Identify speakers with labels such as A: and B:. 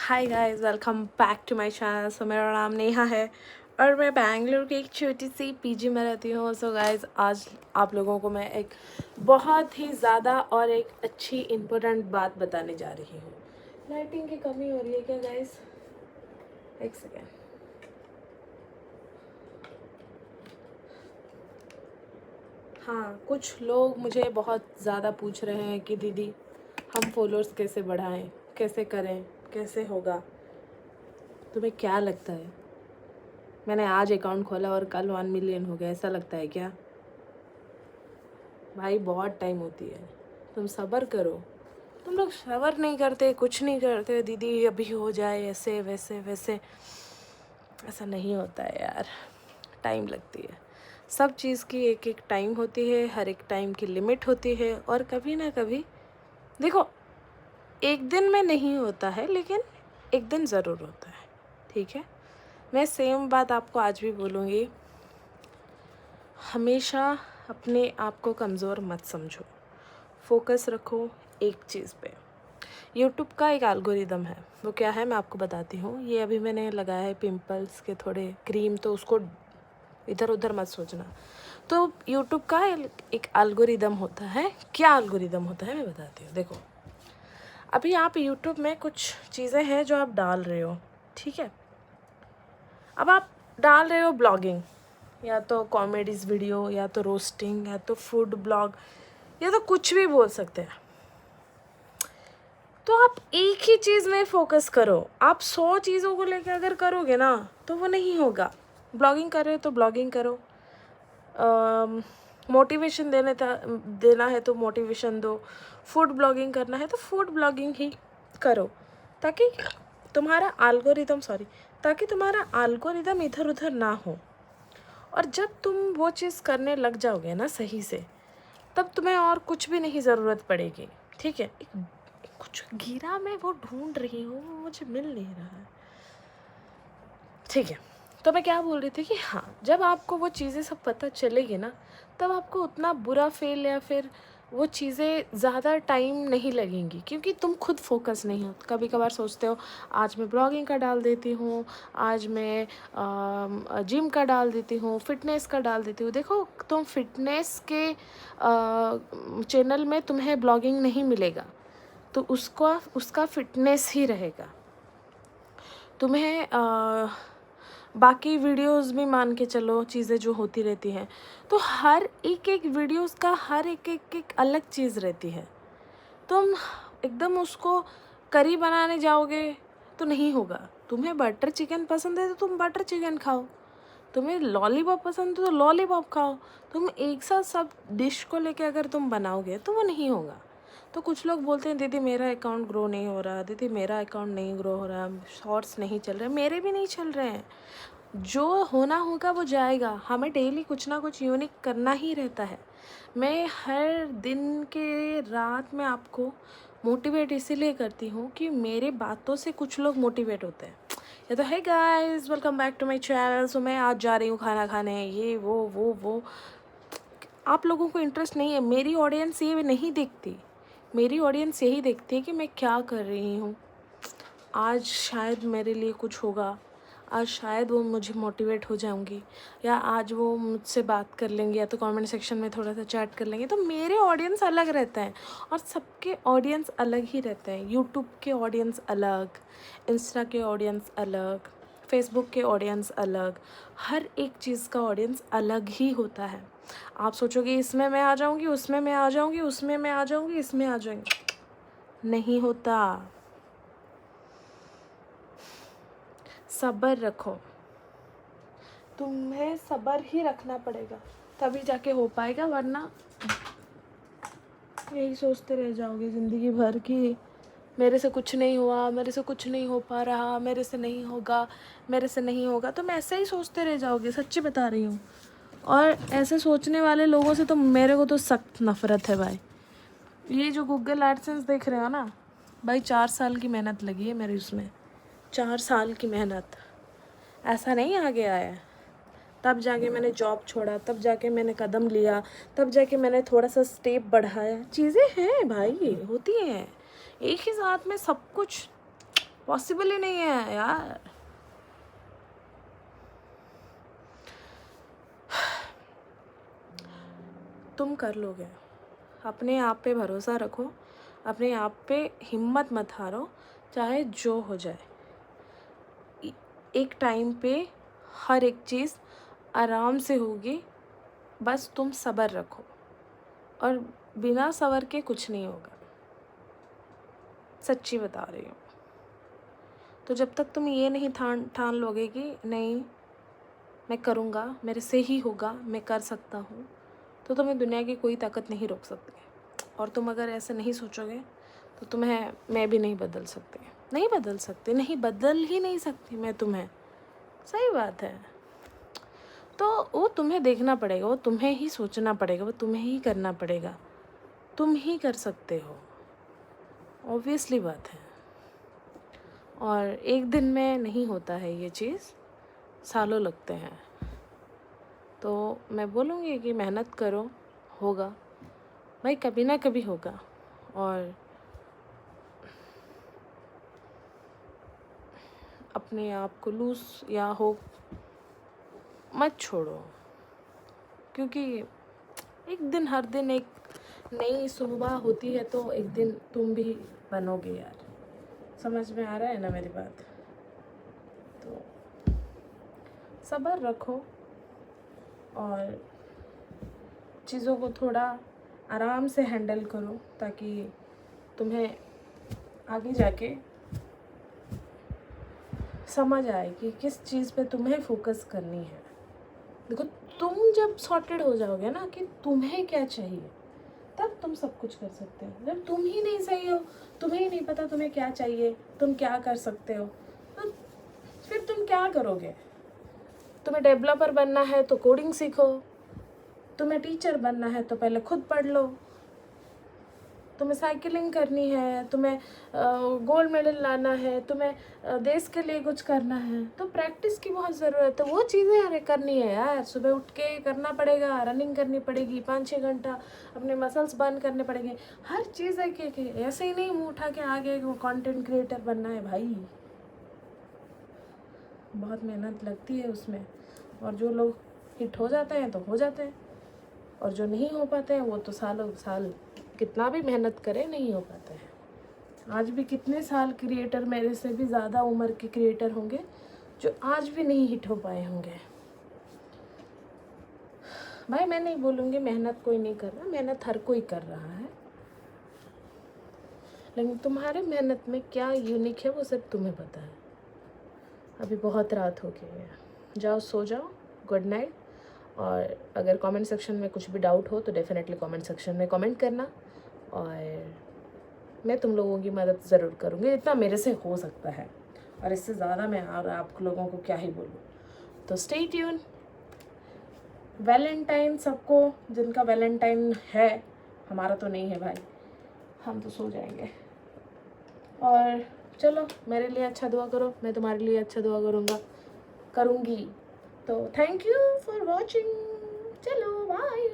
A: Hi guys, welcome back to my channel. So मेरा नाम नेहा है और मैं बैंगलोर की एक छोटी सी पीजी में रहती हूँ। सो गाइस, आज आप लोगों को मैं एक बहुत ही ज़्यादा और एक अच्छी इम्पोर्टेंट बात बताने जा रही हूँ। लाइटिंग की कमी हो रही है क्या गाइस? एक सेकेंड। हाँ, कुछ लोग मुझे बहुत ज़्यादा पूछ रहे हैं कि दीदी हम फॉलोअर्स कैसे बढ़ाएं, कैसे करें, कैसे होगा। तुम्हें क्या लगता है मैंने आज अकाउंट खोला और कल 1 मिलियन हो गया, ऐसा लगता है क्या? भाई बहुत टाइम होती है, तुम सब्र करो। तुम लोग सब्र नहीं करते, कुछ नहीं करते, दीदी अभी हो जाए ऐसे वैसे वैसे। ऐसा नहीं होता है यार, टाइम लगती है। सब चीज़ की एक एक टाइम होती है, हर एक टाइम की लिमिट होती है। और कभी ना कभी देखो, एक दिन में नहीं होता है लेकिन एक दिन ज़रूर होता है, ठीक है? मैं सेम बात आपको आज भी बोलूँगी। हमेशा अपने आप को कमज़ोर मत समझो, फोकस रखो एक चीज़ पे। यूट्यूब का एक एल्गोरिदम है, वो क्या है मैं आपको बताती हूँ। ये अभी मैंने लगाया है पिंपल्स के थोड़े क्रीम, तो उसको इधर उधर मत सोचना। तो यूट्यूब का एक एल्गोरिदम होता है। क्या एल्गोरिदम होता है मैं बताती हूँ। देखो, अभी आप यूट्यूब में कुछ चीज़ें हैं जो आप डाल रहे हो, ठीक है? अब आप डाल रहे हो ब्लॉगिंग, या तो कॉमेडीज़ वीडियो, या तो रोस्टिंग, या तो फूड ब्लॉग, या तो कुछ भी बोल सकते हैं। तो आप एक ही चीज़ में फोकस करो। आप 100 चीज़ों को लेकर अगर करोगे ना तो वो नहीं होगा। ब्लॉगिंग कर रहे हो तो ब्लॉगिंग करो, मोटिवेशन देना है तो मोटिवेशन दो, फूड ब्लॉगिंग करना है तो फूड ब्लॉगिंग ही करो, ताकि तुम्हारा एल्गोरिदम इधर उधर ना हो। और जब तुम वो चीज़ करने लग जाओगे ना सही से, तब तुम्हें और कुछ भी नहीं ज़रूरत पड़ेगी, ठीक है? कुछ गिरा, मैं वो ढूंढ रही हूँ, मुझे मिल नहीं रहा है, ठीक है? तो मैं क्या बोल रही थी कि हाँ, जब आपको वो चीज़ें सब पता चलेगी ना, तब आपको उतना बुरा फील या फिर वो चीज़ें ज़्यादा टाइम नहीं लगेंगी, क्योंकि तुम खुद फोकस नहीं हो। कभी कभार सोचते हो आज मैं ब्लॉगिंग का डाल देती हूँ, आज मैं जिम का डाल देती हूँ, फिटनेस का डाल देती हूँ। देखो, तुम फिटनेस के चैनल में तुम्हें ब्लॉगिंग नहीं मिलेगा, तो उसका फिटनेस ही रहेगा। तुम्हें बाकी वीडियोस भी मान के चलो, चीज़ें जो होती रहती हैं, तो हर एक एक वीडियोस का हर एक अलग चीज़ रहती है। तुम एकदम उसको करी बनाने जाओगे तो नहीं होगा। तुम्हें बटर चिकन पसंद है तो तुम बटर चिकन खाओ, तुम्हें लॉलीपॉप पसंद है तो लॉलीपॉप खाओ। तुम एक साथ सब डिश को लेके अगर तुम बनाओगे तो वो नहीं होगा। तो कुछ लोग बोलते हैं दीदी मेरा अकाउंट ग्रो नहीं हो रहा, दीदी मेरा अकाउंट नहीं ग्रो हो रहा, शॉर्ट्स नहीं चल रहे। मेरे भी नहीं चल रहे हैं। जो होना होगा वो जाएगा। हमें डेली कुछ ना कुछ यूनिक करना ही रहता है। मैं हर दिन के रात में आपको मोटिवेट इसीलिए करती हूँ कि मेरे बातों से कुछ लोग मोटिवेट होते हैं। ये तो है guys, welcome back to my channel. So मैं आज जा रही हूँ खाना खाने, ये वो। आप लोगों को इंटरेस्ट नहीं है। मेरी ऑडियंस ये नहीं देखती। मेरी ऑडियंस यही देखती है कि मैं क्या कर रही हूँ। आज शायद मेरे लिए कुछ होगा, आज शायद वो मुझे मोटिवेट हो जाऊंगी, या आज वो मुझसे बात कर लेंगे, या तो कमेंट सेक्शन में थोड़ा सा चैट कर लेंगे। तो मेरे ऑडियंस अलग रहते हैं और सबके ऑडियंस अलग ही रहते हैं। यूट्यूब के ऑडियंस अलग, इंस्टा के ऑडियंस अलग, फेसबुक के ऑडियंस अलग। हर एक चीज़ का ऑडियंस अलग ही होता है। आप सोचोगे इसमें मैं आ जाऊंगी, उसमें मैं आ जाऊंगी, उसमें मैं आ जाऊंगी, इसमें आ जाऊंगी, नहीं होता। सब्र रखो, तुम्हें सब्र ही रखना पड़ेगा, तभी जाके हो पाएगा। वरना यही सोचते रह जाओगे ज़िंदगी भर कि मेरे से कुछ नहीं हुआ, मेरे से कुछ नहीं हो पा रहा, मेरे से नहीं होगा, मेरे से नहीं होगा। तुम ऐसे ही सोचते रह जाओगे, सच्ची बता रही हूँ। और ऐसे सोचने वाले लोगों से तो मेरे को तो सख्त नफ़रत है भाई। ये जो गूगल एडसेंस देख रहे हो ना भाई, 4 साल की मेहनत लगी है मेरी उसमें, 4 साल की मेहनत। ऐसा नहीं आगे आया है। तब जाके मैंने जॉब छोड़ा, तब जाके मैंने कदम लिया, तब जाके मैंने थोड़ा सा स्टेप बढ़ाया। चीज़ें हैं भाई, होती हैं। एक ही साथ में सब कुछ पॉसिबल ही नहीं है यार। तुम कर लोगे, अपने आप पे भरोसा रखो, अपने आप पे हिम्मत मत हारो, चाहे जो हो जाए। एक टाइम पे हर एक चीज़ आराम से होगी, बस तुम सब्र रखो, और बिना सब्र के कुछ नहीं होगा, सच्ची बता रही हूँ। तो जब तक तुम ये नहीं ठान लोगे कि नहीं मैं करूँगा, मेरे से ही होगा, मैं कर सकता हूँ, तो तुम्हें दुनिया की कोई ताकत नहीं रोक सकती। और तुम अगर ऐसे नहीं सोचोगे तो तुम्हें मैं भी नहीं बदल सकती, नहीं बदल सकती, नहीं बदल ही नहीं सकती मैं तुम्हें। सही बात है। तो वो तुम्हें देखना पड़ेगा, वो तुम्हें ही सोचना पड़ेगा, वो तुम्हें ही करना पड़ेगा, तुम ही कर सकते हो, ऑब्वियसली बात है। और एक दिन में नहीं होता है ये चीज़, सालों लगते हैं। तो मैं बोलूँगी कि मेहनत करो, होगा भाई, कभी ना कभी होगा। और अपने आप को लूज़ या हो मत छोड़ो, क्योंकि एक दिन, हर दिन एक नई सुबह होती है, तो एक दिन तुम भी बनोगे यार। समझ में आ रहा है ना मेरी बात? तो सब्र रखो और चीज़ों को थोड़ा आराम से हैंडल करो, ताकि तुम्हें आगे जाके समझ आए कि किस चीज़ पे तुम्हें फोकस करनी है। देखो, तुम जब सॉर्टेड हो जाओगे ना कि तुम्हें क्या चाहिए, तब तुम सब कुछ कर सकते हो। जब तुम ही नहीं सही हो, तुम्हें ही नहीं पता तुम्हें क्या चाहिए, तुम क्या कर सकते हो, तो फिर तुम क्या करोगे? तुम्हें डेवलपर बनना है तो कोडिंग सीखो, तुम्हें टीचर बनना है तो पहले खुद पढ़ लो, तुम्हें साइकिलिंग करनी है, तुम्हें गोल्ड मेडल लाना है, तुम्हें देश के लिए कुछ करना है, तो प्रैक्टिस की बहुत ज़रूरत है। वो चीज़ें अरे करनी है यार, सुबह उठ के करना पड़ेगा, रनिंग करनी पड़ेगी 5-6 घंटा, अपने मसल्स बर्न करने पड़ेंगे, हर चीज़ है कि ऐसे ही नहीं मुँह उठा के आगे वो कंटेंट क्रिएटर बनना है भाई। बहुत मेहनत लगती है उसमें, और जो लोग हिट हो जाते हैं तो हो जाते हैं, और जो नहीं हो पाते हैं वो तो सालों साल कितना भी मेहनत करे नहीं हो पाता है। आज भी कितने साल क्रिएटर, मेरे से भी ज़्यादा उम्र के क्रिएटर होंगे जो आज भी नहीं हिट हो पाए होंगे। भाई मैं नहीं बोलूँगी मेहनत कोई नहीं कर रहा, मेहनत हर कोई कर रहा है, लेकिन तुम्हारे मेहनत में क्या यूनिक है वो सिर्फ तुम्हें पता है। अभी बहुत रात हो गई है, जाओ सो जाओ, गुड नाइट। और अगर कमेंट सेक्शन में कुछ भी डाउट हो तो डेफिनेटली कमेंट सेक्शन में कमेंट करना, और मैं तुम लोगों की मदद ज़रूर करूँगी, इतना मेरे से हो सकता है, और इससे ज़्यादा मैं आप लोगों को क्या ही बोलूँ। तो स्टे ट्यून। वैलेंटाइन सबको, जिनका वैलेंटाइन है, हमारा तो नहीं है भाई, हम तो सो जाएंगे। और चलो, मेरे लिए अच्छा दुआ करो, मैं तुम्हारे लिए अच्छा दुआ करूँगी। तो थैंक यू फॉर वॉचिंग, चलो बाय।